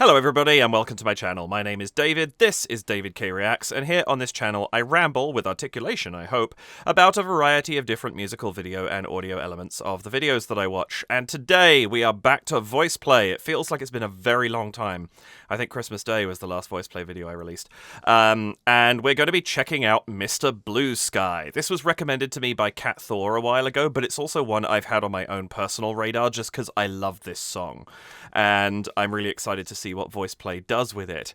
Hello everybody and welcome to my channel. My name is David, this is David K Reacts, and here on this channel I ramble, with articulation I hope, about a variety of different musical video and audio elements of the videos that I watch. And today we are back to VoicePlay. It feels like it's been a very long time. I think Christmas Day was the last VoicePlay video I released. And we're going to be checking out Mr. Blue Sky. This was recommended to me by Cat Thor a while ago, but it's also one I've had on my own personal radar just because I love this song. And I'm really excited to see what VoicePlay does with it.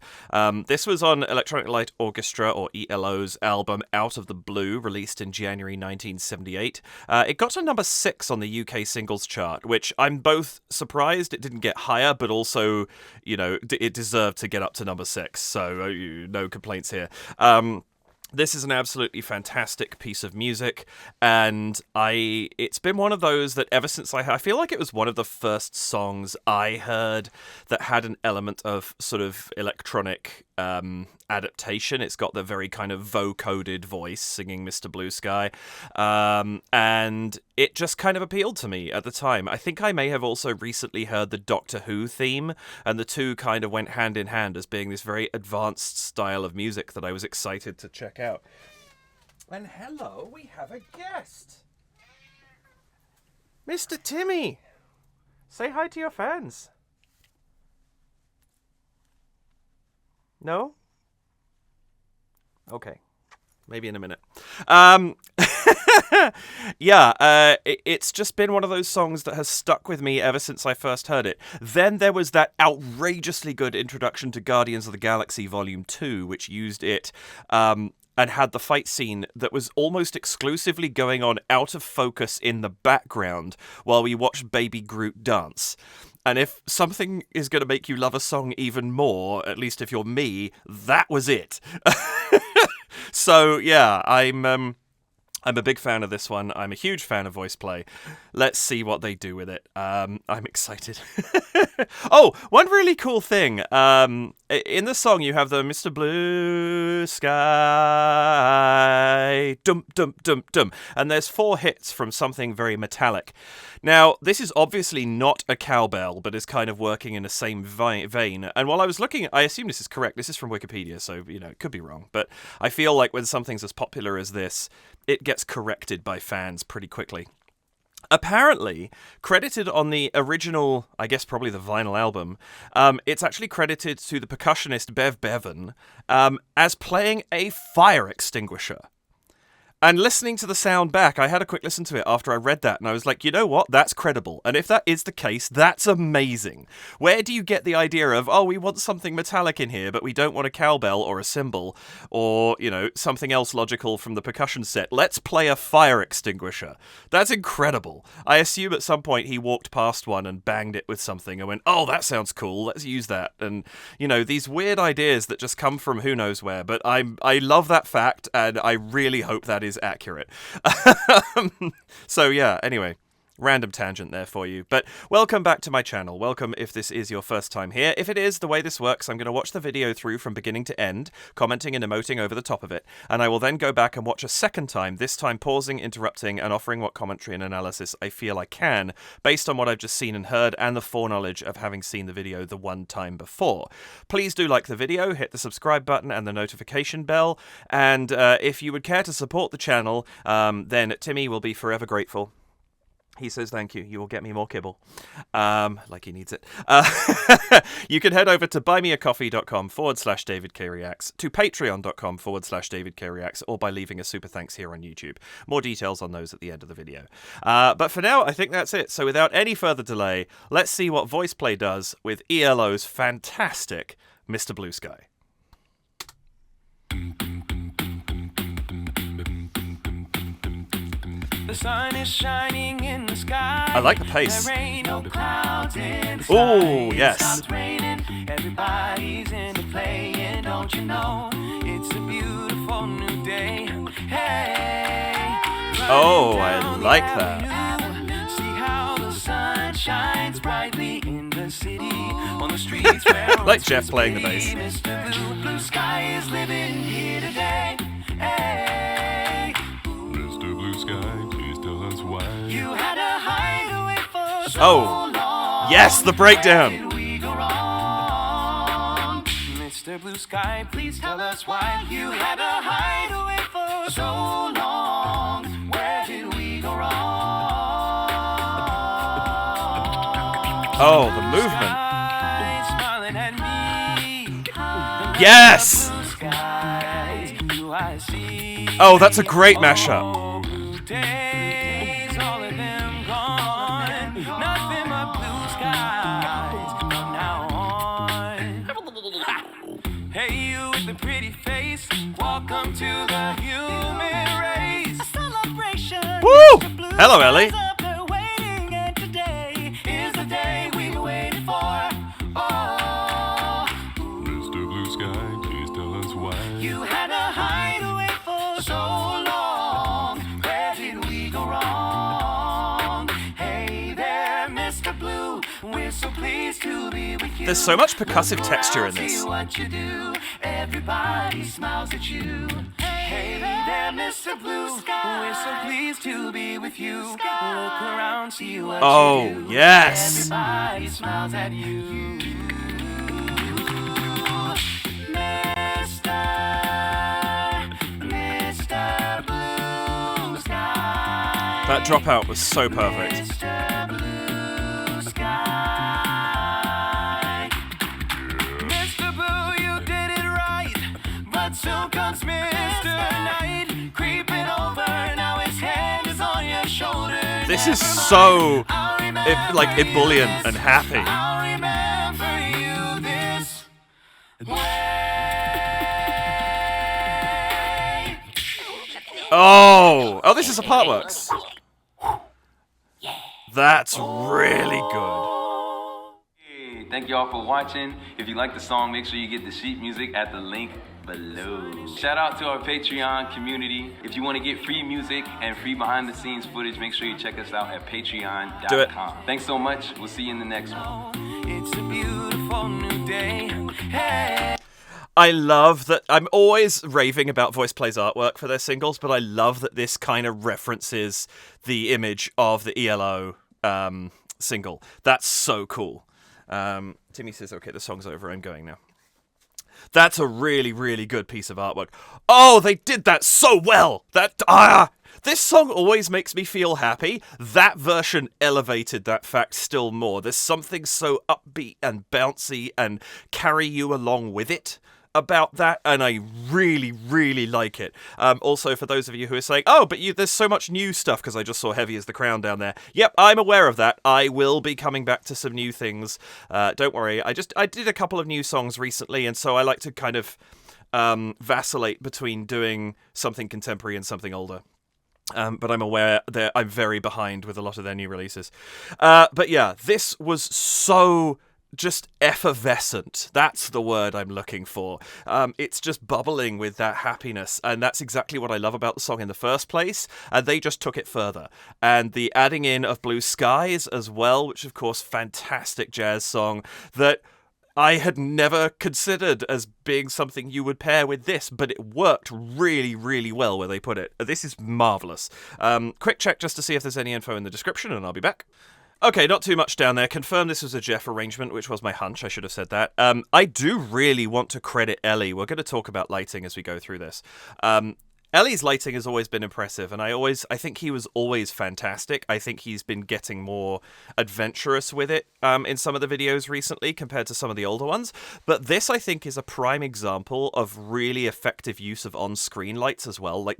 This was on Electronic Light Orchestra, or ELO's album Out of the Blue, released in January 1978. It got to number 6 on the UK singles chart, which I'm both surprised it didn't get higher, but also, you know, it deserved to get up to number 6, so no complaints here. This is an absolutely fantastic piece of music, and it's been one of those that ever since I feel like it was one of the first songs I heard that had an element of sort of electronic adaptation. It's got the very kind of vocoded voice singing Mr. Blue Sky, and it just kind of appealed to me at the time. I think I may have also recently heard the Doctor Who theme, and the two kind of went hand in hand as being this very advanced style of music that I was excited to check out. And hello, we have a guest! Mr. Timmy! Say hi to your fans. No? Okay. Maybe in a minute. It's just been one of those songs that has stuck with me ever since I first heard it. Then there was that outrageously good introduction to Guardians of the Galaxy Volume 2, which used it, and had the fight scene that was almost exclusively going on out of focus in the background while we watched Baby Groot dance. And if something is going to make you love a song even more, at least if you're me, that was it. So, yeah, I'm a big fan of this one. I'm a huge fan of VoicePlay. Let's see what they do with it. I'm excited. Oh, one really cool thing. In the song, you have the Mr. Blue Sky, dum, dum, dum, dum. And there's 4 hits from something very metallic. Now, this is obviously not a cowbell, but is kind of working in the same vein. And while I was looking, I assume this is correct. This is from Wikipedia, so, you know, it could be wrong. But I feel like when something's as popular as this, it gets corrected by fans pretty quickly. Apparently, credited on the original, I guess probably the vinyl album, it's actually credited to the percussionist Bev Bevan as playing a fire extinguisher. And listening to the sound back, I had a quick listen to it after I read that, and I was like, you know what? That's credible. And if that is the case, that's amazing. Where do you get the idea of, oh, we want something metallic in here, but we don't want a cowbell or a cymbal or, you know, something else logical from the percussion set? Let's play a fire extinguisher. That's incredible. I assume at some point he walked past one and banged it with something and went, oh, that sounds cool. Let's use that. And, you know, these weird ideas that just come from who knows where. But I love that fact, and I really hope that is accurate. So yeah, anyway, random tangent there for you. But welcome back to my channel. Welcome if this is your first time here. If it is, the way this works, I'm going to watch the video through from beginning to end, commenting and emoting over the top of it, and I will then go back and watch a second time, this time pausing, interrupting, and offering what commentary and analysis I feel I can, based on what I've just seen and heard, and the foreknowledge of having seen the video the one time before. Please do like the video, hit the subscribe button and the notification bell, and if you would care to support the channel, then Timmy will be forever grateful. He says thank you. You will get me more kibble. Like he needs it. You can head over to buymeacoffee.com/DavidKReacts, to patreon.com/DavidKReacts, or by leaving a super thanks here on YouTube. More details on those at the end of the video. But for now, I think that's it. So without any further delay, let's see what VoicePlay does with ELO's fantastic Mr. Blue Sky. The sun is shining in the sky. I like the pace. There ain't no clouds in the sky. Oh, yes. It stops raining. Everybody's into playing. Don't you know? It's a beautiful new day. Hey. Oh, I like that. See how the sun shines brightly in the city. On the streets where like Jeff playing the bass. Mr. Blue Sky is living here today. Hey. Mr. Blue Sky, please tell us why. You had a hideaway for so Oh, long. yes, the breakdown. Where did we go wrong? Mr. Blue Sky, please tell us why you had to hide away for so long. Where did we go wrong? Oh, the movement. Smiling at me. Yes! Blue skies, do I see? Oh, that's a great mashup. Oh, blue days, all of them gone. Nothing but blue skies from now on. Hey, you with the pretty face, welcome to the human race. A celebration. Woo! Hello, Ellie. Waiting, and today is the day we were waiting for. Oh, Mr. Blue Sky, please tell us why. you had to hide away for so long. Where did we go wrong? Hey there, Mr. Blue, we're so pleased to be with you. There's so much percussive texture in See this. what you do. Everybody smiles at you. Hey there, Mr. Blue, we're so pleased to be with you. Look around, see what Oh, you do. yes. Everybody smiles at you. Mr. Blue Sky. That dropout was so perfect. Mr. Blue Sky. Mr. Blue, you did it right. But soon comes Mr. Knight. Creeping over, now his hand is on your shoulder. This is so, ebullient and happy. I'll remember you this way. Oh, this is a Partworks. That's really good. Hey, thank you all for watching. If you like the song, make sure you get the sheet music at the link below. Shout out to our Patreon community. If you want to get free music and free behind the scenes footage, make sure you check us out at patreon.com. Do it. Thanks so much. We'll see you in the next one. It's a beautiful new day. Hey. I love that. I'm always raving about VoicePlay's artwork for their singles, but I love that this kind of references the image of the ELO single. That's so cool. Timmy says, okay, the song's over. I'm going now. That's a really, really good piece of artwork. Oh, they did that so well. This song always makes me feel happy. That version elevated that fact still more. There's something so upbeat and bouncy and carry you along with it about that, and I really, really like it. Also, for those of you who are saying, oh, but there's so much new stuff, because I just saw Heavy as the Crown down there. Yep, I'm aware of that. I will be coming back to some new things. Don't worry. I did a couple of new songs recently, and so I like to kind of vacillate between doing something contemporary and something older. But I'm aware that I'm very behind with a lot of their new releases. But yeah, this was so just effervescent. That's the word I'm looking for. It's just bubbling with that happiness, and that's exactly what I love about the song in the first place, and they just took it further. And the adding in of Blue Skies as well, which of course, fantastic jazz song that I had never considered as being something you would pair with this, but it worked really, really well where they put it. This is marvellous. Quick check just to see if there's any info in the description, and I'll be back. Okay, not too much down there. Confirm this was a Jeff arrangement, which was my hunch. I should have said that. I do really want to credit Ellie. We're going to talk about lighting as we go through this. Ellie's lighting has always been impressive, and I think he was always fantastic. I think he's been getting more adventurous with it in some of the videos recently compared to some of the older ones. But this, I think, is a prime example of really effective use of on-screen lights as well. Like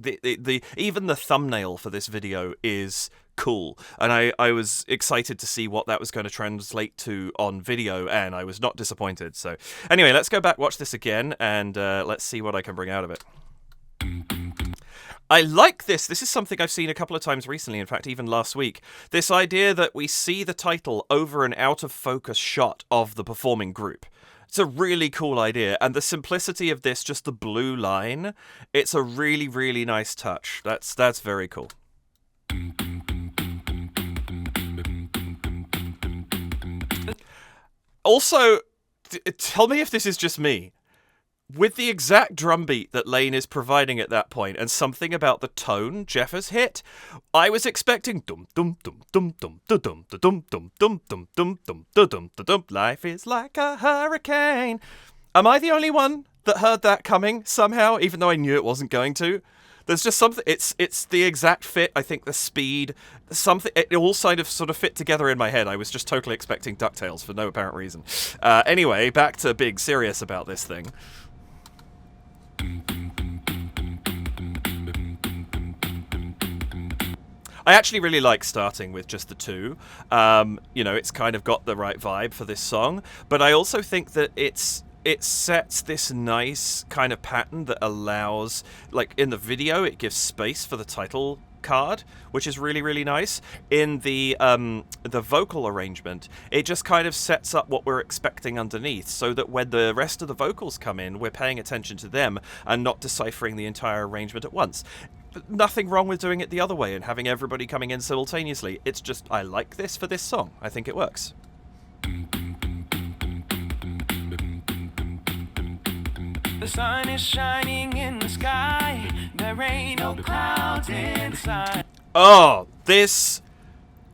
even the thumbnail for this video is cool, and I was excited to see what that was going to translate to on video, and I was not disappointed. So anyway, let's go back, watch this again, and let's see what I can bring out of it. I like this. This is something I've seen a couple of times recently, in fact, even last week. This idea that we see the title over an out-of-focus shot of the performing group. It's a really cool idea, and the simplicity of this, just the blue line, it's a really, really nice touch. That's very cool. Also, tell me if this is just me. With the exact drum beat that Lane is providing at that point, and something about the tone Jeff has hit, I was expecting dum dum dum dum dum dum dum dum dum dum dum dum dum dum dum. Life is like a hurricane. Am I the only one that heard that coming somehow, even though I knew it wasn't going to? There's just something. It's the exact fit. I think the speed, something. It all sort of fit together in my head. I was just totally expecting DuckTales for no apparent reason. Anyway, back to being serious about this thing. I actually really like starting with just the two. It's kind of got the right vibe for this song, but I also think that it sets this nice kind of pattern that allows, like in the video, it gives space for the title card, which is really, really nice. In the vocal arrangement, it just kind of sets up what we're expecting underneath, so that when the rest of the vocals come in, we're paying attention to them and not deciphering the entire arrangement at once. But nothing wrong with doing it the other way and having everybody coming in simultaneously. It's just, I like this for this song. I think it works. The sun is shining in the sky. There ain't no clouds inside. Oh, this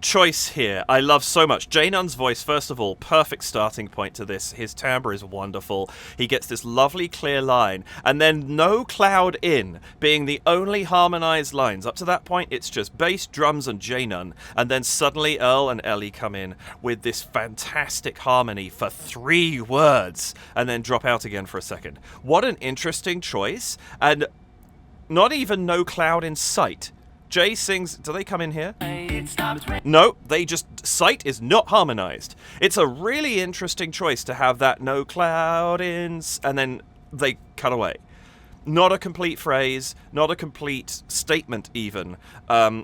choice here I love so much. Jay Nunn's voice, first of all, perfect starting point to this. His timbre is wonderful. He gets this lovely clear line, and then No Cloud In being the only harmonized lines. Up to that point, it's just bass, drums, and Jay Nunn, and then suddenly Earl and Ellie come in with this fantastic harmony for 3 words, and then drop out again for a second. What an interesting choice, and not even No Cloud in Sight. Jay sings, do they come in here? No, they just, Sight is not harmonized. It's a really interesting choice to have that No Cloud in, and then they cut away. Not a complete phrase, not a complete statement even,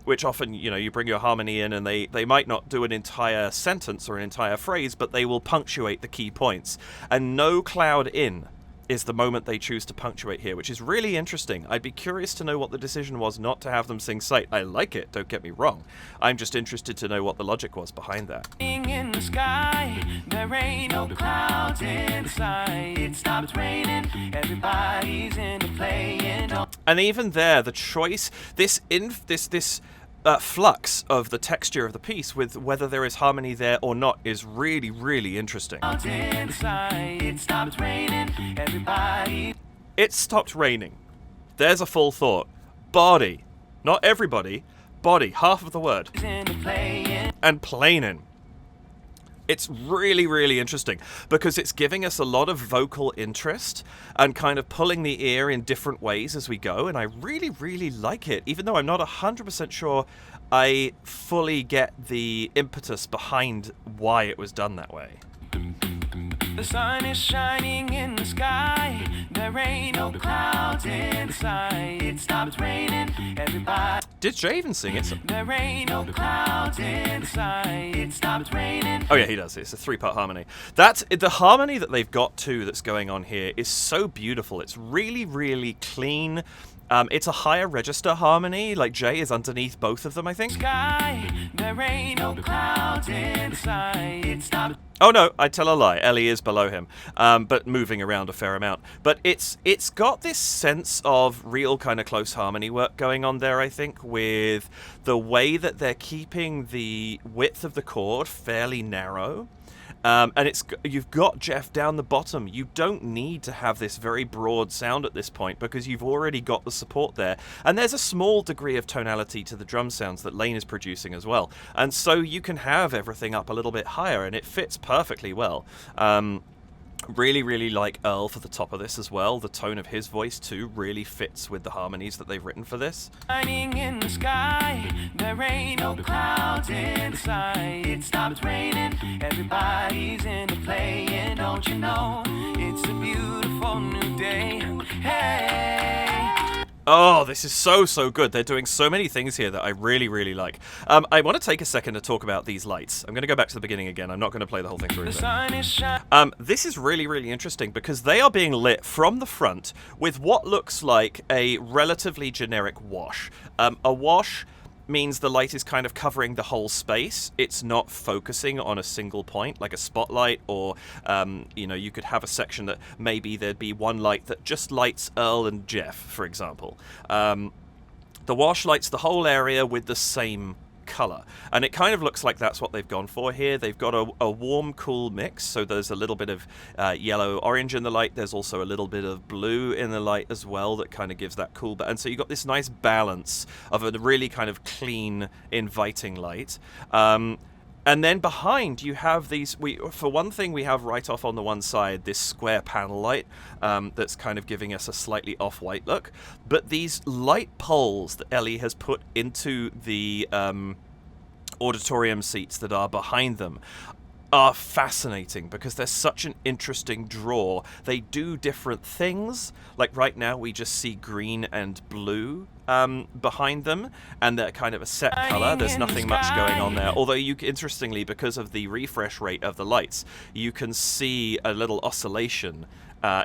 which often, you bring your harmony in and they might not do an entire sentence or an entire phrase, but they will punctuate the key points. And No Cloud In is the moment they choose to punctuate here, which is really interesting. I'd be curious to know what the decision was not to have them sing Sight. I like it, don't get me wrong. I'm just interested to know what the logic was behind that. In the sky, there ain't no clouds inside. It stops raining, everybody's into playing. And even there, the choice, this flux of the texture of the piece with whether there is harmony there or not is really, really interesting. It stopped raining, everybody. It stopped raining. There's a full thought. Body. Not everybody. Body. Half of the word. And plainin'. It's really, really interesting because it's giving us a lot of vocal interest and kind of pulling the ear in different ways as we go, and I really, really like it, even though I'm not 100% sure I fully get the impetus behind why it was done that way. The sun is shining in the sky. There ain't no clouds inside. It stops raining, everybody. Did Jay even sing it? There ain't no clouds inside. It stops raining. Oh yeah, he does. It's a 3-part harmony. The harmony that they've got too that's going on here is so beautiful. It's really, really clean. It's a higher register harmony, like Jay is underneath both of them, I think. Sky, there ain't no clouds inside. It stops. Oh no, I tell a lie. Ellie is below him, but moving around a fair amount. But it's got this sense of real kind of close harmony work going on there, I think, with the way that they're keeping the width of the chord fairly narrow. And you've got Jeff down the bottom. You don't need to have this very broad sound at this point because you've already got the support there. And there's a small degree of tonality to the drum sounds that Lane is producing as well. And so you can have everything up a little bit higher and it fits perfectly well. Really, really like Earl for the top of this as well. The tone of his voice too really fits with the harmonies that they've written for this. Shining in the sky, there ain't no clouds inside. It stops raining, everybody's into playing. Don't you know, it's a beautiful new day. Hey. Oh, this is so good. They're doing so many things here that I really, really like. I want to take a second to talk about these lights. I'm going to go back to the beginning again. I'm not going to play the whole thing through. This is really, really interesting because they are being lit from the front with what looks like a relatively generic wash. A wash means the light is kind of covering the whole space. It's not focusing on a single point like a spotlight, or you could have a section that maybe there'd be one light that just lights Earl and Jeff, for example. The wash lights the whole area with the same color. And it kind of looks like that's what they've gone for here. They've got a warm, cool mix, so there's a little bit of yellow, orange in the light. There's also a little bit of blue in the light as well that kind of gives that cool, and so you've got this nice balance of a really kind of clean, inviting light. And then behind you have these, for one thing, we have right off on the one side this square panel light that's kind of giving us a slightly off-white look. But these light poles that Ellie has put into the auditorium seats that are behind them are fascinating because they're such an interesting draw. They do different things. Like right now we just see green and blue behind them, and they're kind of a set color. There's nothing much going on there. Although interestingly, because of the refresh rate of the lights, you can see a little oscillation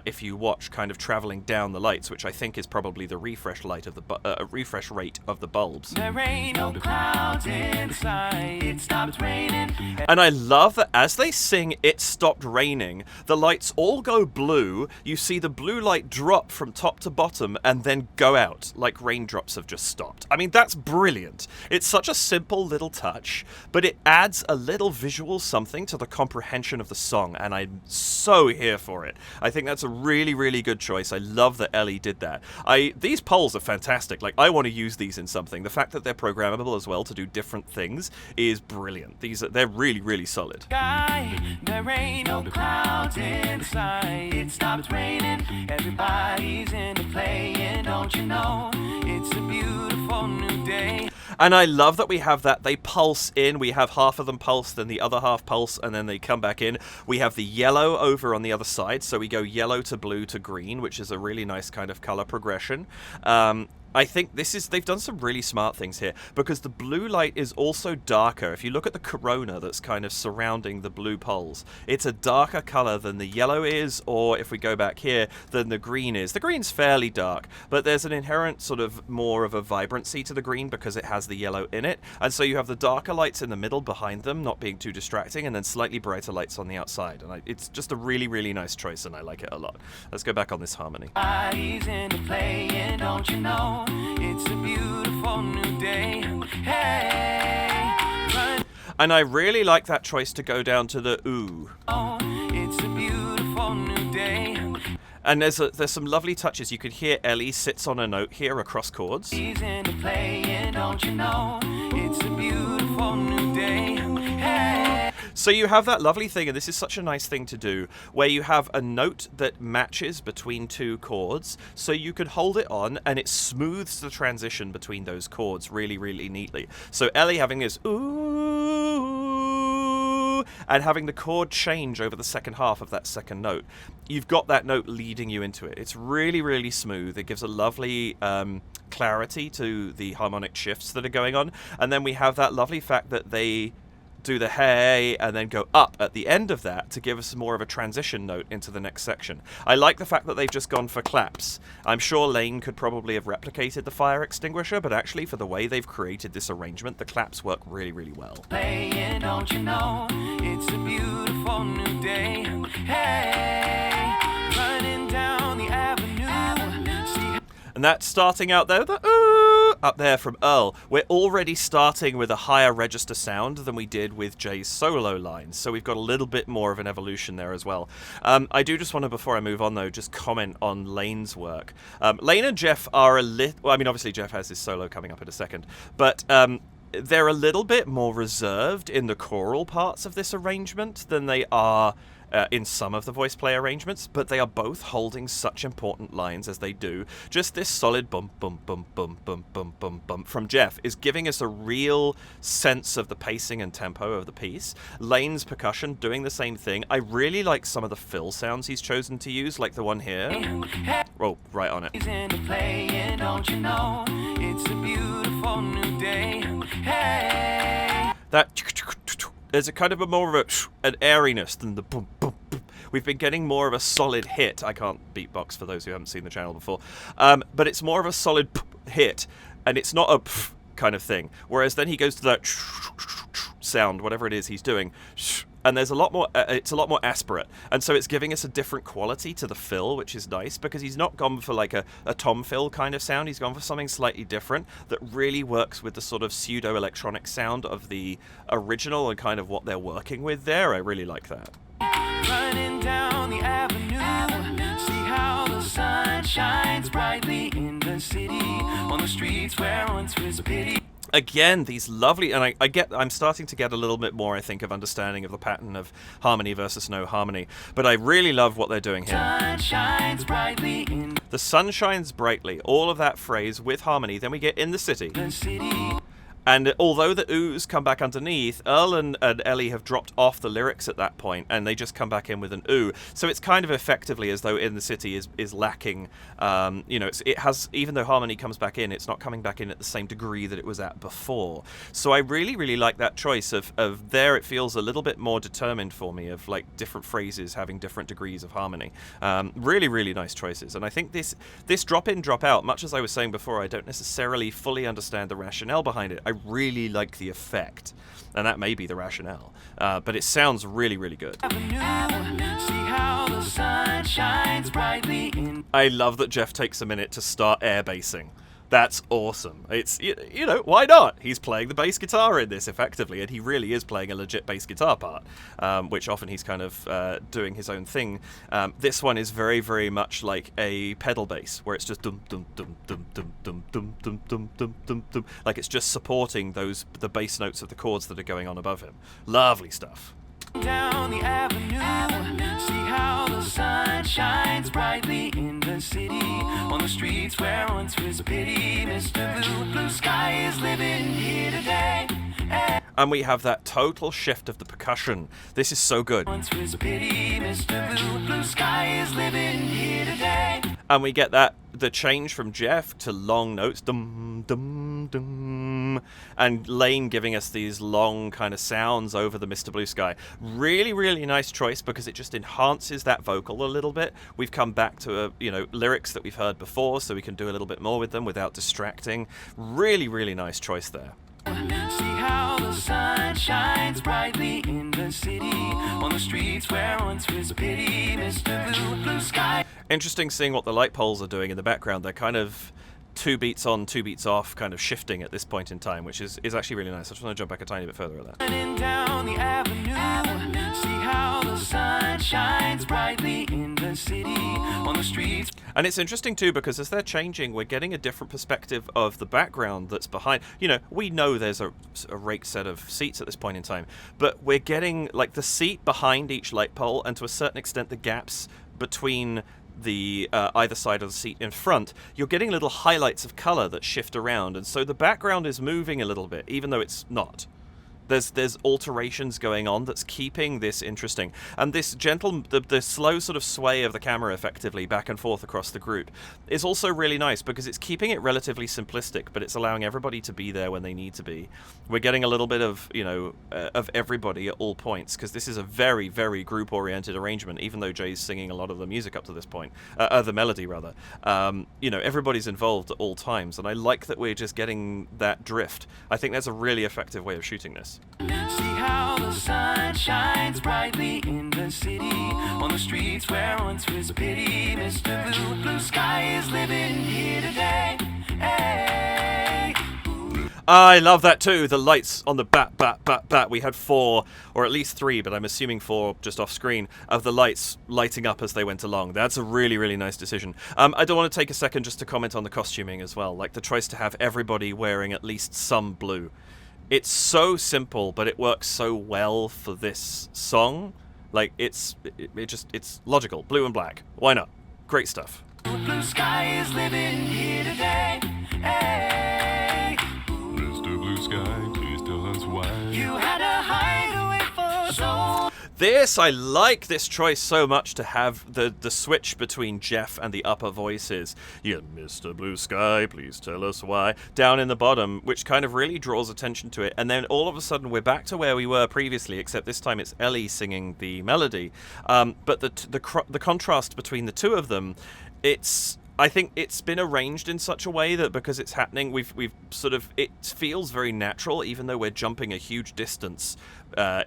if you watch, kind of traveling down the lights, which I think is probably the refresh light of the refresh rate of the bulbs. There ain't no clouds inside. It stopped raining. And I love that as they sing "It Stopped Raining," the lights all go blue. You see the blue light drop from top to bottom and then go out like raindrops have just stopped. I mean, that's brilliant. It's such a simple little touch, but it adds a little visual something to the comprehension of the song, and I'm so here for it. I think that's a really, really good choice. I love that Ellie did that. These poles are fantastic. Like, I want to use these in something. The fact that they're programmable as well to do different things is brilliant. They're really, really solid. There ain't no clouds inside. It stopped raining. Everybody's into playing. Don't you know? It's a beautiful new day. And I love that we have that. They pulse in. We have half of them pulse, then the other half pulse, and then they come back in. We have the yellow over on the other side, so we go yellow to blue to green, which is a really nice kind of color progression. I think they've done some really smart things here, because the blue light is also darker. If you look at the corona that's kind of surrounding the blue poles, it's a darker color than the yellow is, or if we go back here, than the green is. The green's fairly dark, but there's an inherent sort of more of a vibrancy to the green because it has the yellow in it. And so you have the darker lights in the middle behind them, not being too distracting, and then slightly brighter lights on the outside. And it's just a really, really nice choice, and I like it a lot. Let's go back on this harmony. Everybody's into playing, don't you know? It's a beautiful new day. Hey, and I really like that choice to go down to the ooh. it's a beautiful new day. And there's some lovely touches. You could hear Ellie sits on a note here across chords. He's into playing, don't you know? It's a beautiful new day. Hey. So you have that lovely thing, and this is such a nice thing to do, where you have a note that matches between two chords, so you could hold it on and it smooths the transition between those chords really, really neatly. So Ellie having this ooh, and having the chord change over the second half of that second note. You've got that note leading you into it. It's really, really smooth. It gives a lovely clarity to the harmonic shifts that are going on. And then we have that lovely fact that they do the hey and then go up at the end of that to give us more of a transition note into the next section. I like the fact that they've just gone for claps. I'm sure Lane could probably have replicated the fire extinguisher, but actually for the way they've created this arrangement, the claps work really, really well. Playing, don't you know? It's a beautiful new day. Hey, running down the avenue. See. And that's starting out there, the ooh, up there from Earl. We're already starting with a higher register sound than we did with Jay's solo lines, so we've got a little bit more of an evolution there as well. I do just want to, before I move on though, just comment on Lane's work. Lane and Jeff are a little, well, I mean obviously Jeff has his solo coming up in a second, but they're a little bit more reserved in the choral parts of this arrangement than they are in some of the voice play arrangements, but they are both holding such important lines as they do. Just this solid bump, bump, bump, bump, bump, bump, bump, bump from Jeff is giving us a real sense of the pacing and tempo of the piece. Lane's percussion doing the same thing. I really like some of the fill sounds he's chosen to use, like the one here. Oh, right on it. He's into playing, don't you know? It's a beautiful new day. Hey. That there's a kind of a more of an airiness than the boom, boom, boom. We've been getting more of a solid hit. I can't beatbox for those who haven't seen the channel before. But it's more of a solid hit, and it's not a kind of thing. Whereas then he goes to that sound, whatever it is he's doing, and there's a lot more. It's a lot more aspirate, and so it's giving us a different quality to the fill, which is nice because he's not gone for like a tom fill kind of sound. He's gone for something slightly different that really works with the sort of pseudo electronic sound of the original and kind of what they're working with there. I really like that. Running down the avenue, see how the sun shines brightly in the city, on the streets where once was pity. Again, these lovely, and I'm starting to get a little bit more, I think, of understanding of the pattern of harmony versus no harmony. But I really love what they're doing here. Sun shines brightly in The sun shines brightly, all of that phrase with harmony. Then we get in the city. the city. And although the oohs come back underneath, Earl and Ellie have dropped off the lyrics at that point, and they just come back in with an ooh. So it's kind of effectively as though In the City is lacking. It has, even though harmony comes back in, it's not coming back in at the same degree that it was at before. So I really, really like that choice of there. It feels a little bit more determined for me, of like different phrases having different degrees of harmony. Really, really nice choices. And I think this drop in, drop out, much as I was saying before, I don't necessarily fully understand the rationale behind it. I really like the effect, and that may be the rationale, but it sounds really, really good. See how the sun shines brightly in. I love that Jeff takes a minute to start air bassing. That's awesome. It's, why not? He's playing the bass guitar in this effectively, and he really is playing a legit bass guitar part, which often he's kind of doing his own thing. This one is very, very much like a pedal bass, where it's just dum dum dum dum dum dum dum dum dum dum dum dum, like it's just supporting the bass notes of the chords that are going on above him. Lovely stuff. Down the avenue, see how the sun shines brightly in the city, on the streets where once was pity. Mr. Blue Sky is living here today. And we have that total shift of the percussion. This is so good. Once was pity. Mr. Blue Sky is living here today. And we get the change from Jeff to long notes, dum dum dum, and Lane giving us these long kind of sounds over the Mr. Blue Sky. Really, really nice choice because it just enhances that vocal a little bit. We've come back to lyrics that we've heard before, so we can do a little bit more with them without distracting. Really, really nice choice there. See how the sun shines brightly in the city, on the streets where once was pity. Mr. Blue Sky. Interesting seeing what the light poles are doing in the background. They're kind of 2 beats on, 2 beats off, kind of shifting at this point in time, which is actually really nice. I just want to jump back a tiny bit further at that. Running down the avenue, see how the sun shines brightly in the city, on the streets. And it's interesting too because as they're changing, we're getting a different perspective of the background that's behind. We know there's a raked set of seats at this point in time, but we're getting like the seat behind each light pole, and to a certain extent the gaps between the either side of the seat in front. You're getting little highlights of color that shift around, and so the background is moving a little bit, even though it's not. There's alterations going on that's keeping this interesting. And this gentle, the slow sort of sway of the camera effectively back and forth across the group is also really nice because it's keeping it relatively simplistic, but it's allowing everybody to be there when they need to be. We're getting a little bit of, of everybody at all points, because this is a very, very group-oriented arrangement, even though Jay's singing a lot of the music up to this point, the melody rather. Everybody's involved at all times, and I like that we're just getting that drift. I think that's a really effective way of shooting this. See how the sun shines brightly in the city, on the streets where once was pity. Mr. Blue Sky is living here today. Hey. I love that too. The lights on the bat. We had 4, or at least 3, but I'm assuming 4 just off screen, of the lights lighting up as they went along. That's a really, really nice decision. I do want to take a second just to comment on the costuming as well, like the choice to have everybody wearing at least some blue. It's so simple, but it works so well for this song. Like, it's logical. Blue and black. Why not? Great stuff. Blue Sky is living here today. Hey. Mr. Blue Sky, please tell us why. You had to hide away for so. I like this choice so much, to have the switch between Jeff and the upper voices. Yeah, Mr. Blue Sky, please tell us why. Down in the bottom, which kind of really draws attention to it. And then all of a sudden we're back to where we were previously, except this time it's Ellie singing the melody. But the contrast between the two of them, it's I think it's been arranged in such a way that because it's happening, we've sort of, it feels very natural, even though we're jumping a huge distance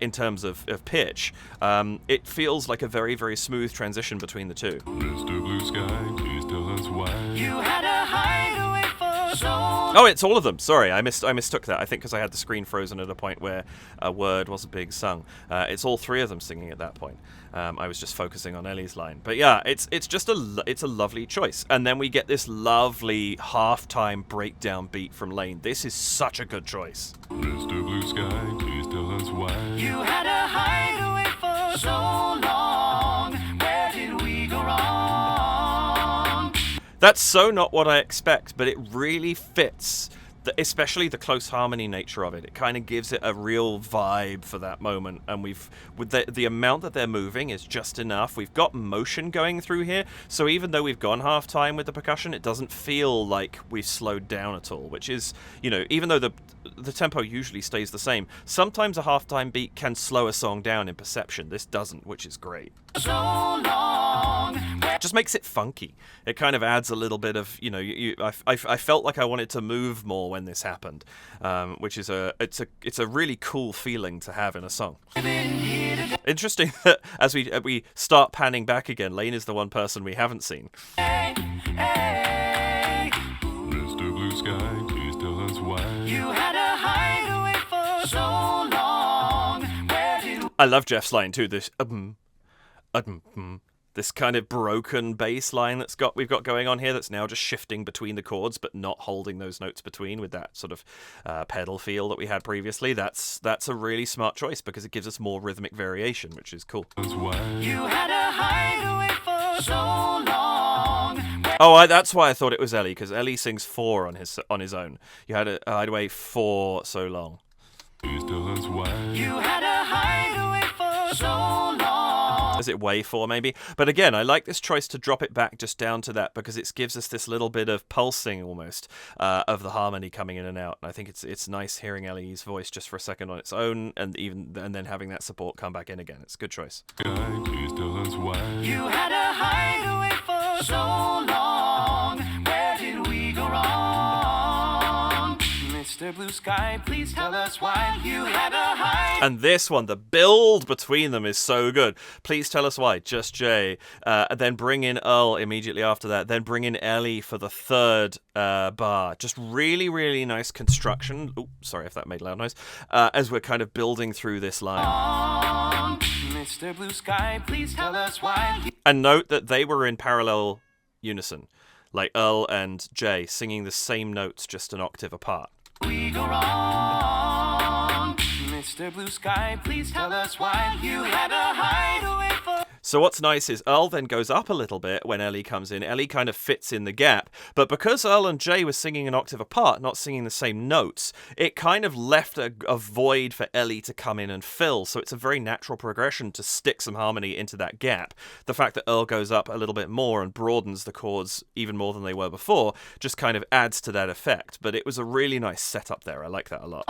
in terms of pitch. It feels like a very, very smooth transition between the two. Mr. Blue Sky, please tell us why. You had a hideaway for so long. Oh, it's all of them. Sorry, I mistook that. I think because I had the screen frozen at a point where a word wasn't being sung. It's all three of them singing at that point. I was just focusing on Ellie's line, but yeah, it's just it's a lovely choice. And then we get this lovely halftime breakdown beat from Lane. This is such a good choice. Mr. Blue Sky, please tell us why. You had a hideaway for so long. Where did we go wrong? That's so not what I expect, but it really fits. Especially the close harmony nature of it. It kind of gives it a real vibe for that moment, and with the amount that they're moving is just enough. We've got motion going through here, so even though we've gone half time with the percussion, it doesn't feel like we've slowed down at all, which is, even though the tempo usually stays the same, sometimes a halftime beat can slow a song down in perception. This doesn't, which is great. So long. Just makes it funky. It kind of adds a little bit of, I felt like I wanted to move more when this happened, which is it's a really cool feeling to have in a song. Interesting that as we start panning back again, Lane is the one person we haven't seen. Hey, Mr. Blue Sky, please tell us why. you had a hideaway for so long. Where did I love Jeff's line too. This kind of broken bass line we've got going on here that's now just shifting between the chords but not holding those notes between with that sort of pedal feel that we had previously. That's a really smart choice because it gives us more rhythmic variation, which is cool. That's why. you had a hideaway for so long? Oh, that's why I thought it was Ellie, because Ellie sings 4 on his own. You had a hideaway for so long. Please tell us why. You had a hideaway for so long. Is it way 4 maybe? But again, I like this choice to drop it back just down to that because it gives us this little bit of pulsing almost of the harmony coming in and out. And I think it's nice hearing Ellie's voice just for a second on its own, and then having that support come back in again. It's a good choice. Sky, please tell us why. You had a hideaway for so long. Where did we go wrong? Mr. Blue Sky, please tell us why you had a hideaway. And this one, the build between them is so good. Please tell us why. Just Jay. Then bring in Earl immediately after that. Then bring in Ellie for the third bar. Just really, really nice construction. Ooh, sorry if that made loud noise. As we're kind of building through this line. Mr. Blue Sky, please tell us why. And note that they were in parallel unison. Like Earl and Jay singing the same notes, just an octave apart. We go wrong. Mr. Blue Sky, please tell us why you had a hideaway for. So what's nice is Earl then goes up a little bit when Ellie comes in. Ellie kind of fits in the gap. But because Earl and Jay were singing an octave apart, not singing the same notes, it kind of left a void for Ellie to come in and fill. So it's a very natural progression to stick some harmony into that gap. The fact that Earl goes up a little bit more and broadens the chords even more than they were before just kind of adds to that effect. But it was a really nice setup there. I like that a lot.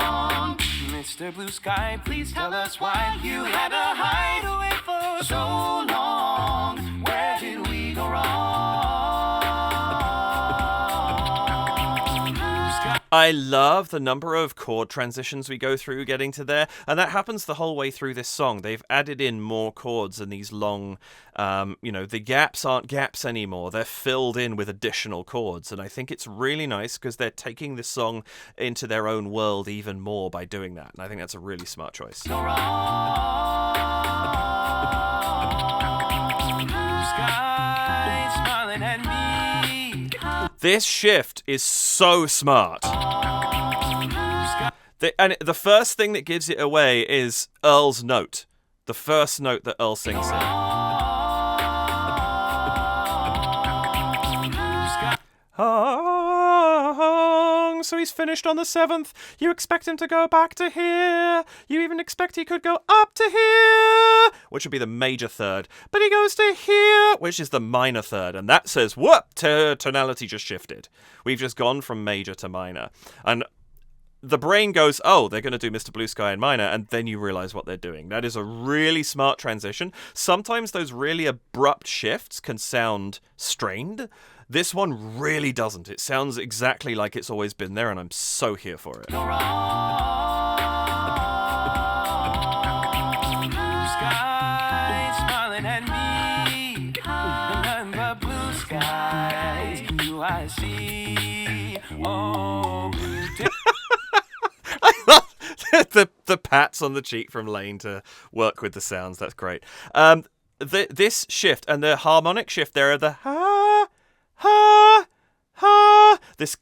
Mr. Blue Sky, please tell us why you had a hideaway for so long. Where did we go wrong? Blue Sky. I love the number of chord transitions we go through getting to there, and that happens the whole way through this song. They've added in more chords and these long, the gaps aren't gaps anymore. They're filled in with additional chords, and I think it's really nice because they're taking this song into their own world even more by doing that, and I think that's a really smart choice. Go wrong. Blue Sky smiling at me. This shift is so smart. And the first thing that gives it away is Earl's note. The first note that Earl sings in. So he's finished on the 7th. You expect him to go back to here. You even expect he could go up to here, which would be the major third. But he goes to here, which is the minor third. And that says, whoop, tonality just shifted. We've just gone from major to minor. And the brain goes, oh, they're going to do Mr. Blue Sky in minor, and then you realize what they're doing. That is a really smart transition. Sometimes those really abrupt shifts can sound strained, This one really doesn't. It sounds exactly like it's always been there, and I'm so here for it. Blue skies smiling at me, nothing but blue skies do I see. Oh, blue day. I love the pats on the cheek from Lane to work with the sounds. That's great. This shift and the harmonic shift there of the ha, ha, ha. This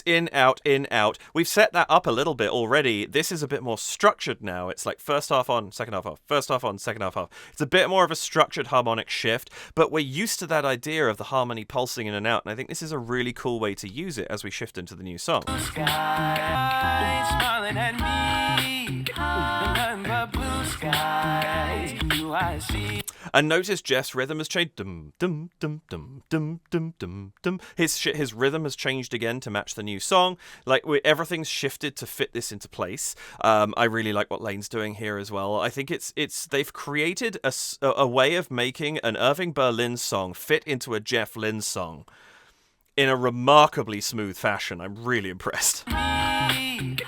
in, out, in, out. We've set that up a little bit already. This is a bit more structured now. It's like first half on, second half off, first half on, second half off. It's a bit more of a structured harmonic shift, but we're used to that idea of the harmony pulsing in and out, and I think this is a really cool way to use it as we shift into the new song. Skies smiling at me, nothing but blue skies do I see. And notice Jeff's rhythm has changed. Dum dum dum dum dum dum dum dum. His rhythm has changed again to match the new song. Like everything's shifted to fit this into place. I really like what Lane's doing here as well. I think they've created a way of making an Irving Berlin song fit into a Jeff Lynne song in a remarkably smooth fashion. I'm really impressed. Nothing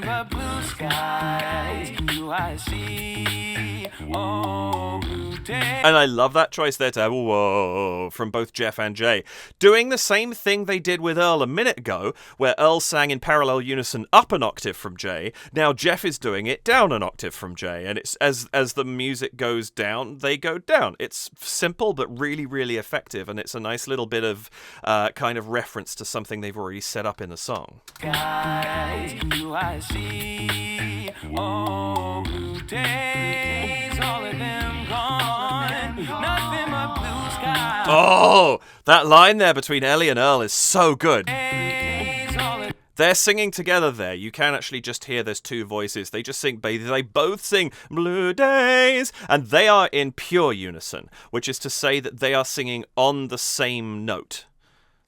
but blue skies do I see. Oh, blue day. And I love that choice there to have whoa from both Jeff and Jay. Doing the same thing they did with Earl a minute ago, where Earl sang in parallel unison up an octave from Jay. Now Jeff is doing it down an octave from Jay. And it's as the music goes down, they go down. It's simple, but really, really effective. And it's a nice little bit of kind of reference to something they've already set up in the song. Skies do I see. Oh, blue days, all of them gone. Nothing but blue skies. Oh, that line there between Ellie and Earl is so good. Days, all of They're singing together there. You can actually just hear there's two voices. They just sing, they both sing Blue Days, and they are in pure unison, which is to say that they are singing on the same note.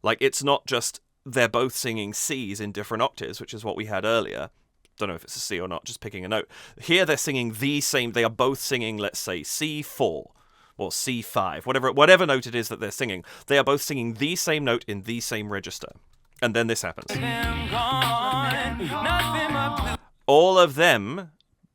Like, it's not just they're both singing C's in different octaves, which is what we had earlier. Don't know if it's a C or not, just picking a note. Here they're singing the same, they are both singing, let's say, C4 or C5, whatever note it is that they're singing. They are both singing the same note in the same register. And then this happens. them gone. Nothing but blue. All of them,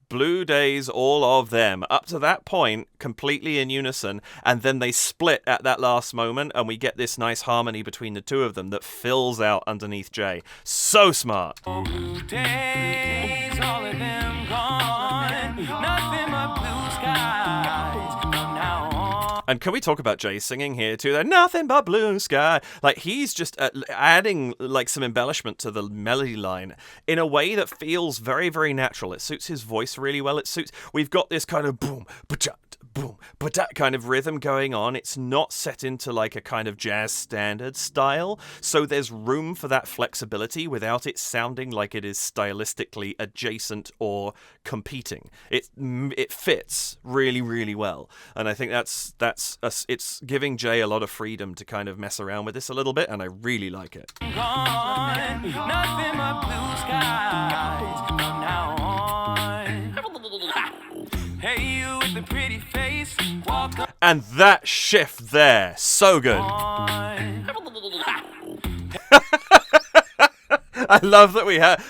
Blue Days, all of them, up to that point, completely in unison, and then they split at that last moment, and we get this nice harmony between the two of them that fills out underneath Jay. So smart. Blue days, all of them gone. Nothing but blue skies from now on. And can we talk about Jay singing here too? They're nothing but blue sky. Like, he's just adding like some embellishment to the melody line in a way that feels very, very natural. It suits his voice really well. We've got this kind of boom, ba-chat, boom, but that kind of rhythm going on. It's not set into like a kind of jazz standard style, so there's room for that flexibility without it sounding like it is stylistically adjacent or competing. It fits really, really well, and I think it's giving Jay a lot of freedom to kind of mess around with this a little bit, and I really like it. Gone. Nothing but blue skies from now on. Hey, you with the pretty face, walk And that shift there, so good. on. I love that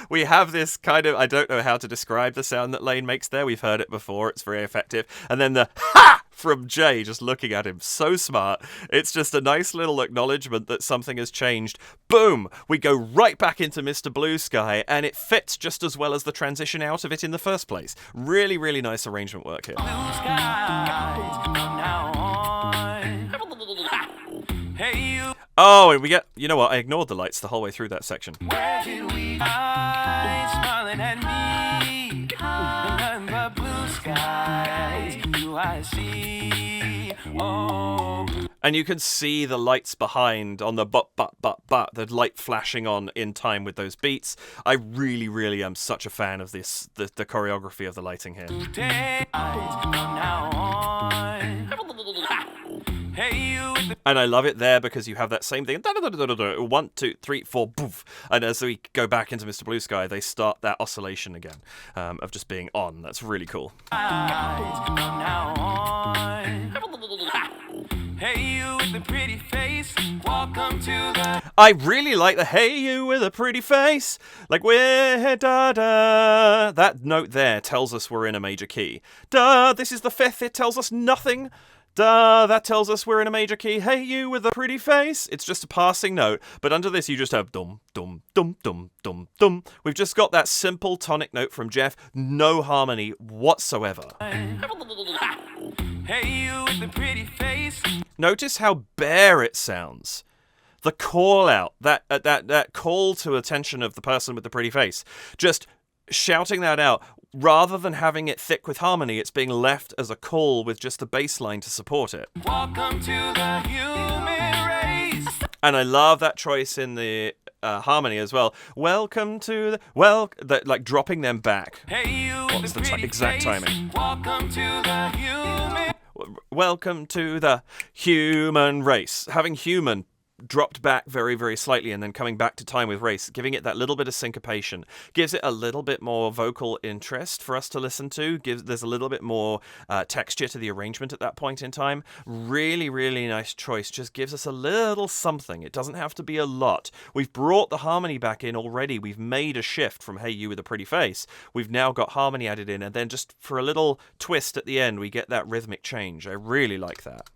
we have this kind of, I don't know how to describe the sound that Lane makes there. We've heard it before. It's very effective. And then the ha from Jay, just looking at him. So smart. It's just a nice little acknowledgement that something has changed. Boom! We go right back into Mr. Blue Sky, and it fits just as well as the transition out of it in the first place. Really, really nice arrangement work here. Blue skies from now on. Hey, you, Oh, and we get, you know what? I ignored the lights the whole way through that section. where did we hide? Smiling at me. Nothing but blue skies do I see. Oh, And you can see the lights behind on the the light flashing on in time with those beats. I really, really am such a fan of this, the choreography of the lighting here. days from now on. Hey, you with the And I love it there because you have that same thing. 1, 2, 3, 4, poof. And as we go back into Mr. Blue Sky, they start that oscillation again of just being on. That's really cool. skies from now on. Hey, you with the pretty face, welcome to the... I really like the "Hey you with a pretty face," like we're da da. That note there tells us we're in a major key. Da, this is the fifth. It tells us nothing. Da, that tells us we're in a major key. Hey you with a pretty face. It's just a passing note, but under this you just have dum dum dum dum dum dum. We've just got that simple tonic note from Jeff, no harmony whatsoever. Hey, you with the pretty face. Notice how bare it sounds. The call out, that call to attention of the person with the pretty face, just shouting that out, rather than having it thick with harmony, it's being left as a call with just the bass line to support it. Welcome to the human race. And I love that choice in the harmony as well. Welcome to like dropping them back. Hey, you with What's the the pretty exact face. timing? Welcome to the human... Welcome to the human race. Having human dropped back very, very slightly and then coming back to time with race, giving it that little bit of syncopation, gives it a little bit more vocal interest for us to listen to. There's a little bit more texture to the arrangement at that point in time. Really, really nice choice. Just gives us a little something. It doesn't have to be a lot. We've brought the harmony back in already. We've made a shift from "Hey you with a pretty face." We've now got harmony added in, and then just for a little twist at the end, we get that rhythmic change. I really like that.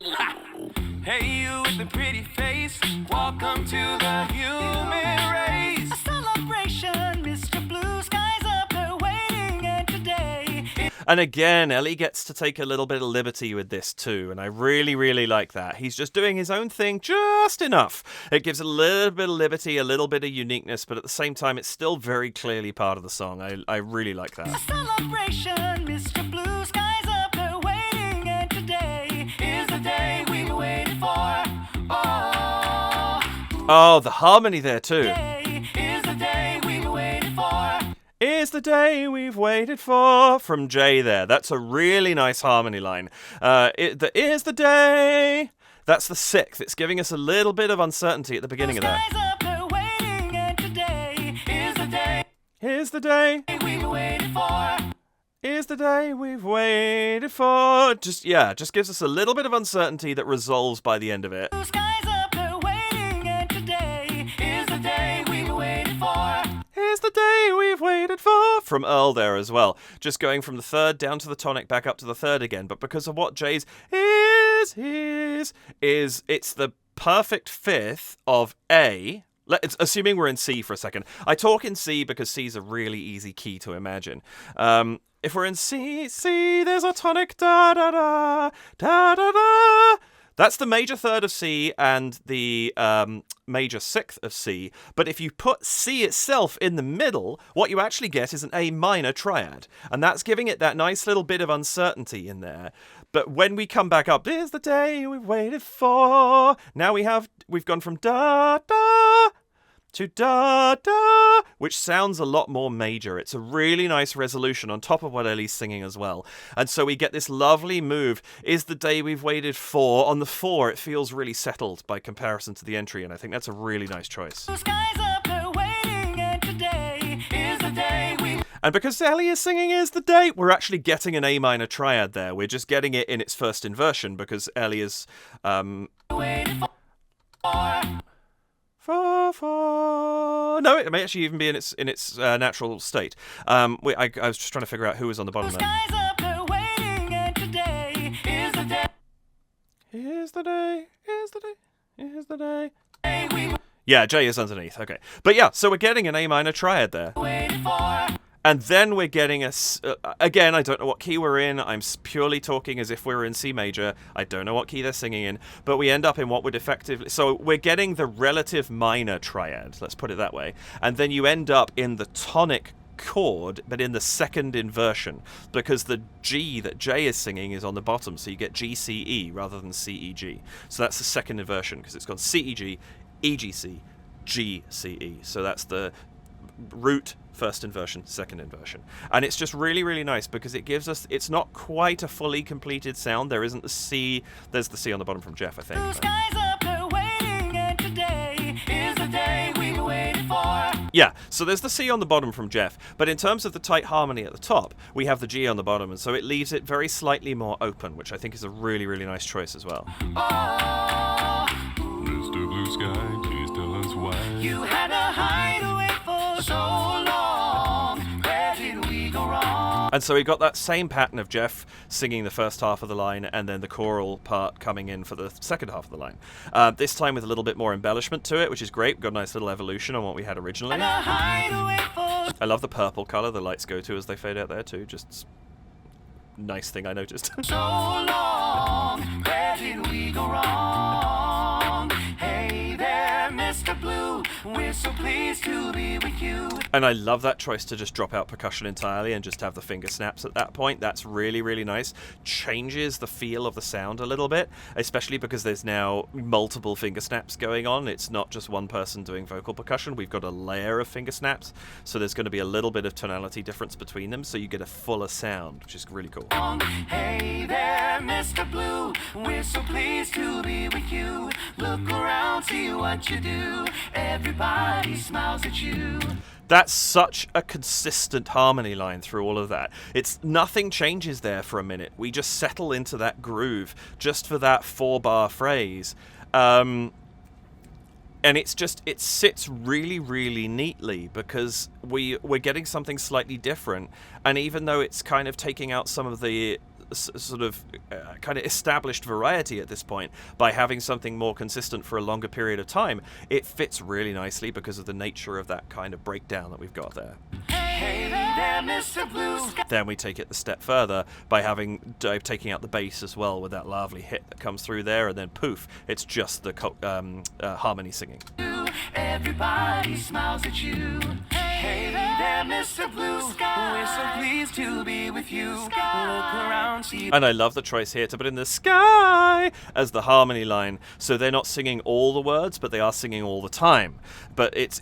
Hey, you with the pretty face, welcome to the human race. A celebration, Mr. Blue Skies up there waiting, and today... And again, Ellie gets to take a little bit of liberty with this too, and I really, really like that. He's just doing his own thing just enough. It gives a little bit of liberty, a little bit of uniqueness, but at the same time, it's still very clearly part of the song. I really like that. A celebration, Mr. Blue Skies up there waiting, and today is the day we waited for. Oh, the harmony there too. Today is the day we waited for. Is the day we've waited for, from Jay there. That's a really nice harmony line. Is the day. That's the sixth. It's giving us a little bit of uncertainty at the beginning of that. Skies up there waiting, and today is the day Is the day. we waited for. Is the day we've waited for. Just gives us a little bit of uncertainty that resolves by the end of it. Blue skies up there waiting, and today is the day we waited for. Is the day we've waited for, from Earl there as well. Just going from the third down to the tonic, back up to the third again. But because of what Jay's is it's the perfect fifth of A. Assuming we're in C for a second. I talk in C because C's a really easy key to imagine. If we're in C, there's a tonic, da da da, da da da. That's the major third of C and the major sixth of C. But if you put C itself in the middle, what you actually get is an A minor triad. And that's giving it that nice little bit of uncertainty in there. But when we come back up, here's the day we've waited for. Now we've gone from da da to da da, which sounds a lot more major. It's a really nice resolution on top of what Ellie's singing as well. And so we get this lovely move, is the day we've waited for. On the 4, it feels really settled by comparison to the entry, and I think that's a really nice choice. Blue skies up there waiting, and today is the day we... And because Ellie is singing Is the Day, we're actually getting an A minor triad there. We're just getting it in its first inversion because Ellie is... waited for. No, it may actually even be in its natural state. I was just trying to figure out who was on the bottom there. Skies up there waiting, and today is the day. Is the day, is the day, is the day. We Yeah, J is underneath. Okay. But yeah, so we're getting an A minor triad there. waited for. And then we're getting again, I don't know what key we're in. I'm purely talking as if we're in C major. I don't know what key they're singing in. But we end up in what would effectively... So we're getting the relative minor triad, let's put it that way. And then you end up in the tonic chord, but in the second inversion. Because the G that J is singing is on the bottom. So you get G, C, E rather than C, E, G. So that's the second inversion, because it's gone C, E, G, E, G, C, G, C, E. So that's the root... First inversion, second inversion. And it's just really, really nice because it gives us... It's not quite a fully completed sound. There isn't the C... There's the C on the bottom from Jeff, I think. Blue skies up there waiting, and today is the day we waited for. Yeah, so there's the C on the bottom from Jeff, but in terms of the tight harmony at the top, we have the G on the bottom, and so it leaves it very slightly more open, which I think is a really, really nice choice as well. Mr. Blue Sky, please tell us why. You had to hide away for so long. Where did we go wrong? And so we got that same pattern of Jeff singing the first half of the line and then the choral part coming in for the second half of the line. This time with a little bit more embellishment to it, which is great. We've got a nice little evolution on what we had originally. I love the purple colour the lights go to as they fade out there too. Just nice thing I noticed. So long, where did we go wrong? Hey there, Mr. Blue, we're so pleased to be with you. And I love that choice to just drop out percussion entirely and just have the finger snaps at that point. That's really, really nice. Changes the feel of the sound a little bit, especially because there's now multiple finger snaps going on. It's not just one person doing vocal percussion. We've got a layer of finger snaps, so there's going to be a little bit of tonality difference between them, so you get a fuller sound, which is really cool. Hey there, Mr. Blue, we're so pleased to be with you. Look around, see what you do. Everybody smiles at you. That's such a consistent harmony line through all of that. It's nothing changes there for a minute. We just settle into that groove just for that 4-bar phrase. And it's just, it sits really, really neatly because we're getting something slightly different. And even though it's kind of taking out some of the sort of kind of established variety at this point by having something more consistent for a longer period of time, it fits really nicely because of the nature of that kind of breakdown that we've got there. Hey there, Mr. Blue Sky. Then we take it the step further by taking out the bass as well with that lovely hit that comes through there, and then poof, it's just the harmony singing. Everybody smiles at you. Hey there, Mr. Blue Sky. We're so pleased to be with you. Look around, see. And I love the choice here to put in the sky as the harmony line, so they're not singing all the words, but they are singing all the time. But it's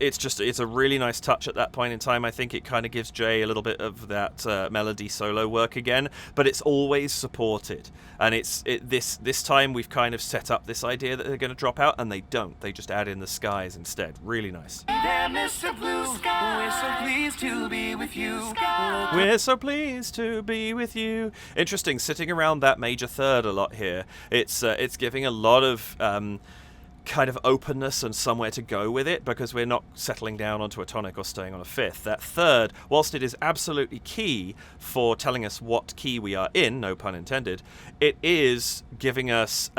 a really nice touch at that point in time. I think it kind of gives Jay a little bit of that melody solo work again, but it's always supported. And this time we've kind of set up this idea that they're going to drop out, and they don't. They just add in the skies instead. Really nice. Hey there, Mr. Blue Sky. We're so pleased to be with you. We're so pleased to be with you. Interesting, sitting around that major third a lot here. It's giving a lot of kind of openness and somewhere to go with it, because we're not settling down onto a tonic or staying on a fifth. That third, whilst it is absolutely key for telling us what key we are in, no pun intended, it is giving us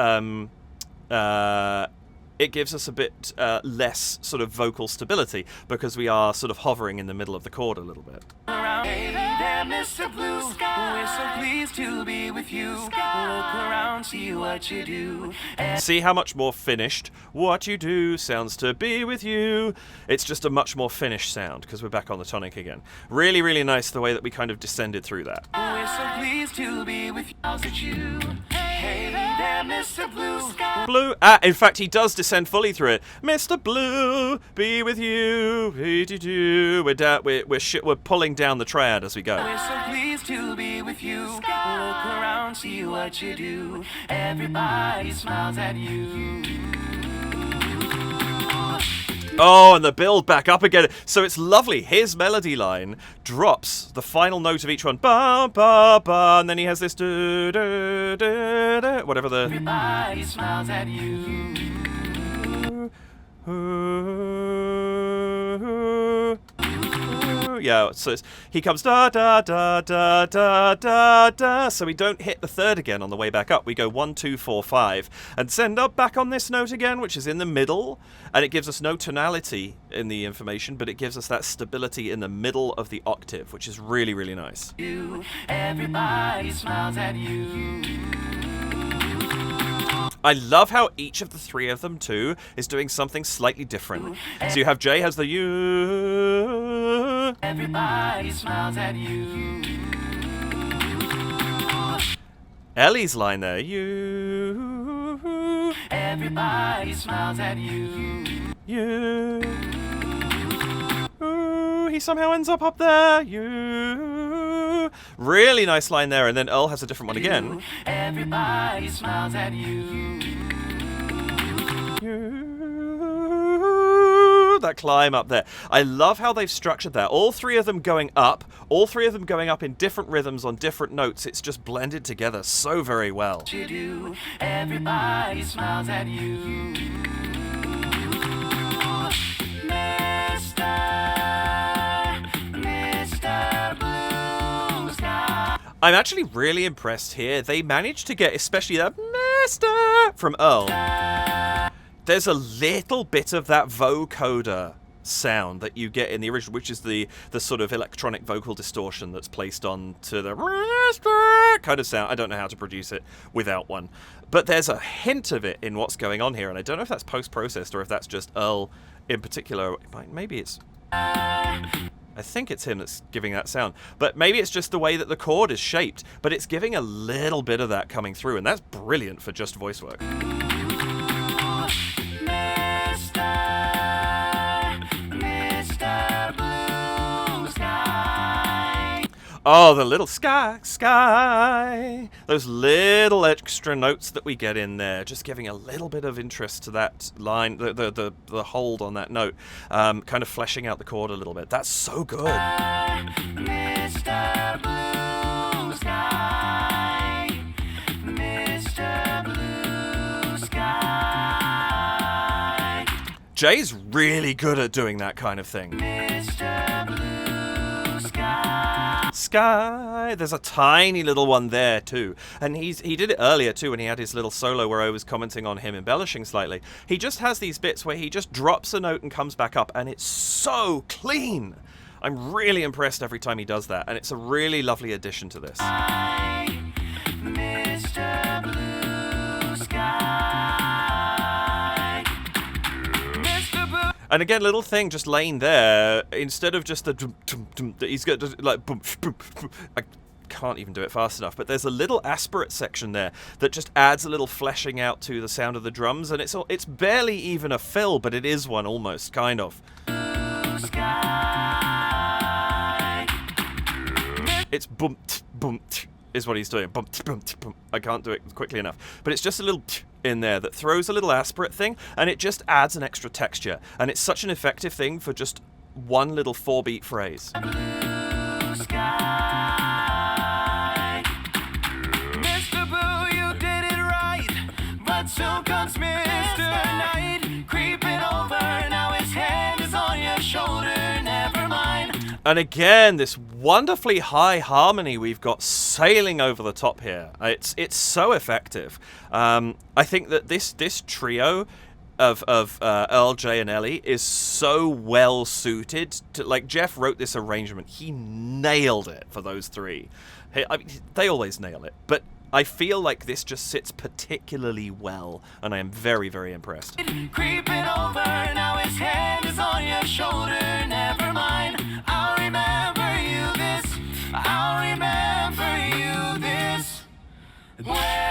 it gives us a bit less sort of vocal stability because we are sort of hovering in the middle of the chord a little bit. Hey there, Mr. Blue Sky. We're so pleased to be with you. Look around, see what you do. See how much more finished what you do sounds to be with you. It's just a much more finished sound because we're back on the tonic again. Really, really nice the way that we kind of descended through that. We're so pleased to be with you. Hey there, Mr. Blue Sky. Blue. In fact, he does descend fully through it. Mr. Blue, be with you. We're pulling down the triad as we go. We're so pleased to be with you. Look around, see what you do. Everybody smiles at you. Oh, and the build back up again. So it's lovely. His melody line drops the final note of each one. Ba, ba, ba. And then he has this do, do, do, do, whatever the... Everybody smiles at you. Yeah, so he comes da da da da da da da. So we don't hit the third again on the way back up. We go 1, 2, 4, 5, and send up back on this note again, which is in the middle, and it gives us no tonality in the information, but it gives us that stability in the middle of the octave, which is really, really nice. Everybody smiles at you. I love how each of the three of them, too, is doing something slightly different. So you have Jay has the you. Everybody smiles at you. Ellie's line there, you. Everybody smiles at you. You. Ooh, he somehow ends up there, you. Really nice line there, and then Earl has a different one again. Everybody smiles at you. You. That climb up there. I love how they've structured that. All three of them going up, all three of them going up in different rhythms on different notes. It's just blended together so very well. You do. Everybody smiles at you. Mr. Blue Sky. I'm actually really impressed here. They managed to get, especially that Mister from Earl. There's a little bit of that vocoder sound that you get in the original, which is the sort of electronic vocal distortion that's placed on to the kind of sound. I don't know how to produce it without one. But there's a hint of it in what's going on here, and I don't know if that's post-processed or if that's just Earl in particular. Maybe it's... I think it's him that's giving that sound. But maybe it's just the way that the chord is shaped, but it's giving a little bit of that coming through, and that's brilliant for just voice work. Oh, the little sky. Those little extra notes that we get in there, just giving a little bit of interest to that line, the hold on that note, kind of fleshing out the chord a little bit. That's so good. Mr. Blue Sky, Mr. Blue Sky. Jay's really good at doing that kind of thing. Mr. Blue Sky. There's a tiny little one there too, and he did it earlier too when he had his little solo where I was commenting on him embellishing slightly. He just has these bits where he just drops a note and comes back up, and it's so clean. I'm really impressed every time he does that, and it's a really lovely addition to this. Mr. Blue Sky, Mr. Blue. And again, little thing just laying there, instead of just the dum, dum, dum, he's got like boom, boom, boom. I can't even do it fast enough, but there's a little aspirate section there that just adds a little fleshing out to the sound of the drums, and it's barely even a fill, but it is one almost, kind of. It's boom, boom, is what he's doing. Boom, boom, boom. I can't do it quickly enough, but it's just a little in there that throws a little aspirate thing, and it just adds an extra texture, and it's such an effective thing for just one little 4-beat phrase. Blue sky. Mr. Blue, you did it right, but soon comes Mr. Knight creeping over. Now his hand is on your shoulder. Never mind. And again, this wonderfully high harmony we've got sailing over the top here. It's so effective. I think that this trio of Earl, Jay, and Ellie is so well suited to, like, Jeff wrote this arrangement. He nailed it for those three. I mean, they always nail it, but I feel like this just sits particularly well, and I am very, very impressed. Creeping over, now his hand is on your shoulder. Never mind, I'll remember you this. I'll remember you this way.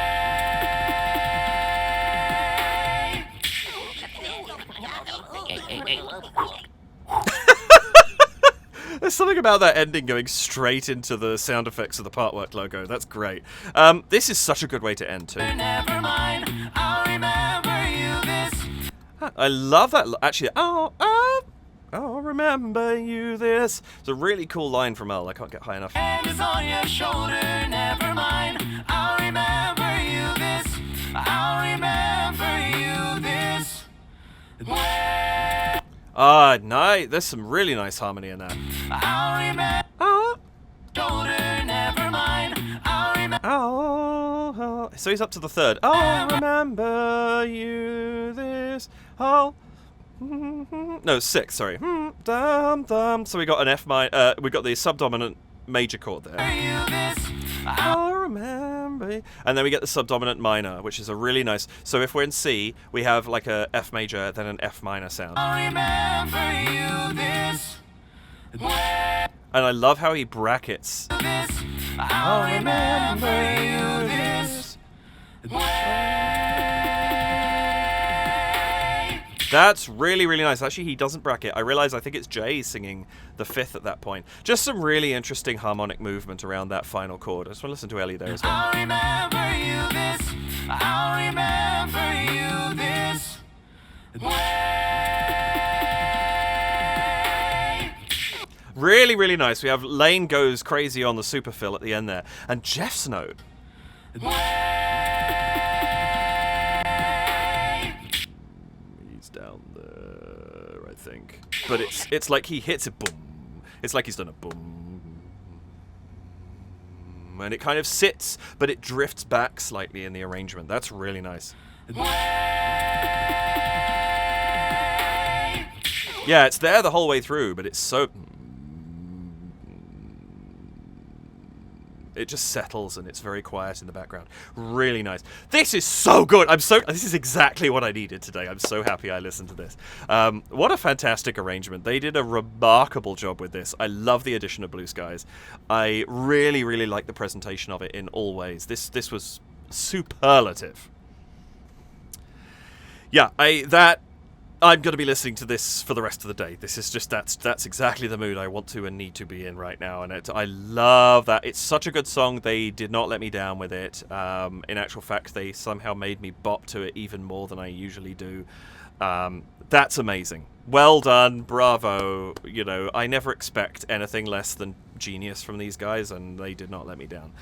There's something about that ending going straight into the sound effects of the Partwork logo. That's great. This is such a good way to end too. Never mind, I'll remember you this. I love that. Actually, I'll remember you this. It's a really cool line from Earl. I can't get high enough. Hand is on your shoulder. Never mind, I'll remember you this. I'll remember you this way. Ah, nice. There's some really nice harmony in that. I'll remember. Shoulder, never mind. I'll remember. So he's up to the third. I'll remember you this. No, 6. Sorry. Dum dum. So we got an F minor. We got the subdominant major chord there. You this. I'll remember. And then we get the subdominant minor, which is a really nice. So if we're in C, we have like a F major, then an F minor sound. I'll remember you this way. And I love how he brackets. I'll remember you this way. That's really, really nice. Actually, he doesn't bracket. I realize I think it's Jay singing the 5th at that point. Just some really interesting harmonic movement around that final chord. I just want to listen to Ellie there as well. I'll remember you this. I'll remember you this way. Really, really nice. We have Lane goes crazy on the super fill at the end there. And Jeff's note. He's down there, I think. But it's like he hits it, boom. It's like he's done a boom. And it kind of sits, but it drifts back slightly in the arrangement. That's really nice. Yeah, it's there the whole way through, but it's so... It just settles and it's very quiet in the background. Really nice. This is so good. This is exactly what I needed today. I'm so happy I listened to this. What a fantastic arrangement. They did a remarkable job with this. I love the addition of Blue Skies. I really, really like the presentation of it in all ways. This was superlative. Yeah, I'm going to be listening to this for the rest of the day. This is just, that's exactly the mood I want to and need to be in right now. And I love that. It's such a good song. They did not let me down with it. In actual fact, they somehow made me bop to it even more than I usually do. That's amazing. Well done. Bravo. You know, I never expect anything less than genius from these guys, and they did not let me down.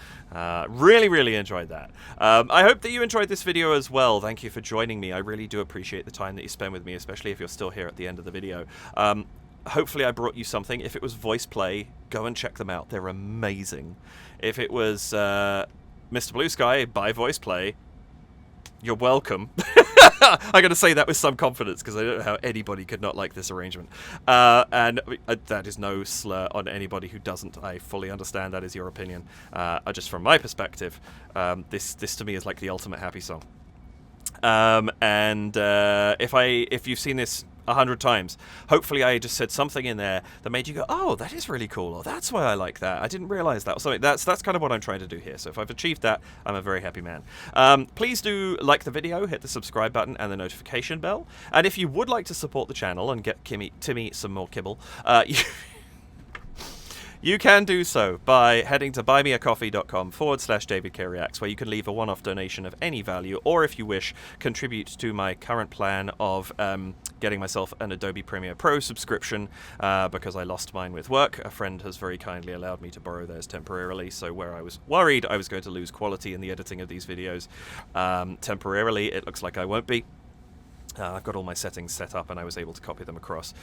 Really, really enjoyed that. I hope that you enjoyed this video as well. Thank you for joining me. I really do appreciate the time that you spend with me, especially if you're still here at the end of the video. Hopefully I brought you something. If it was VoicePlay, go and check them out. They're amazing. If it was Mr. Blue Sky by VoicePlay, you're welcome. I'm going to say that with some confidence because I don't know how anybody could not like this arrangement. And that is no slur on anybody who doesn't. I fully understand that is your opinion. Just from my perspective, this to me is like the ultimate happy song. If you've seen this 100 times, hopefully I just said something in there that made you go, oh, that is really cool, or that's why I like that. I didn't realize that, or something. That's kind of what I'm trying to do here. So if I've achieved that, I'm a very happy man. Please do like the video, hit the subscribe button and the notification bell. And if you would like to support the channel and get Timmy some more kibble, you can do so by heading to buymeacoffee.com/DavidKReacts, where you can leave a one-off donation of any value, or if you wish, contribute to my current plan of getting myself an Adobe Premiere Pro subscription because I lost mine with work. A friend has very kindly allowed me to borrow theirs temporarily, so where I was worried I was going to lose quality in the editing of these videos temporarily, it looks like I won't be. I've got all my settings set up and I was able to copy them across.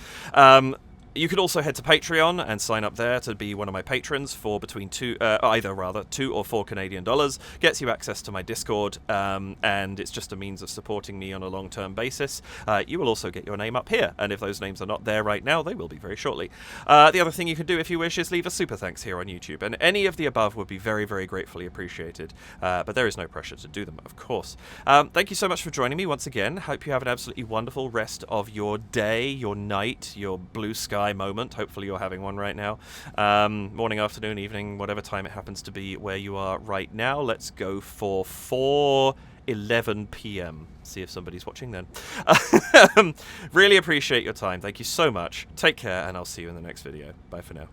You could also head to Patreon and sign up there to be one of my patrons for between either 2 or 4 Canadian dollars. Gets you access to my Discord, and it's just a means of supporting me on a long-term basis. You will also get your name up here, and if those names are not there right now, they will be very shortly. The other thing you can do, if you wish, is leave a super thanks here on YouTube, and any of the above would be very, very gratefully appreciated. But there is no pressure to do them, of course. Thank you so much for joining me once again. Hope you have an absolutely wonderful rest of your day, your night, your blue sky moment. Hopefully you're having one right now. Morning, afternoon, evening, whatever time it happens to be where you are right now. Let's go for 4:11 p.m. See if somebody's watching then. Really appreciate your time. Thank you so much. Take care, and I'll see you in the next video. Bye for now.